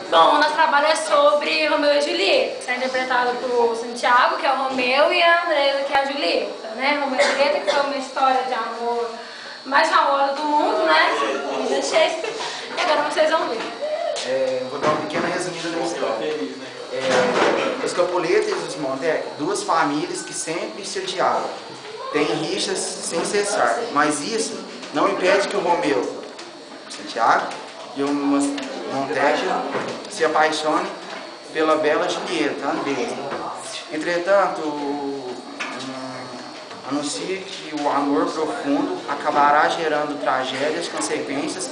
Bom, o nosso trabalho é sobre Romeu e Julieta, que é interpretado por Santiago, que é o Romeu, e a Andresa, que é a Julieta, né? Romeu e Julieta, que foi uma história de amor mais famosa do mundo, né? De Shakespeare. E agora vocês vão ver. Vou dar uma pequena resumida da história. Os Capuletos e os Montec, duas famílias que sempre se odiavam, têm rixas sem cessar, mas isso não impede que o Romeu, Santiago, e o Montec se apaixone pela bela Julieta, Andresa. Entretanto, anuncia que o amor profundo acabará gerando tragédias, consequências,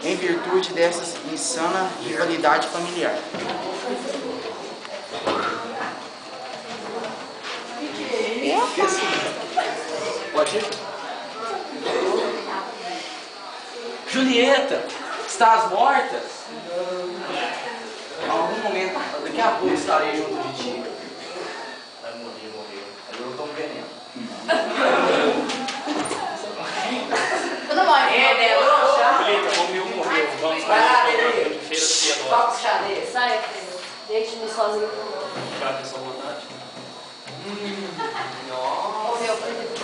em virtude dessa insana rivalidade familiar. Pode ir? Julieta, estás morta? Em algum momento, daqui a pouco estarei junto de ti. Vai morrer. Eu não tô veneno. Eu não morro. Julieta, morreu. Vamos para a feira do Teodoro. Toca o xadrez. Sai, filho. Deixe-me sozinho. Ficar com sua vontade. Morreu, por exemplo.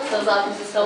Seus olhos estão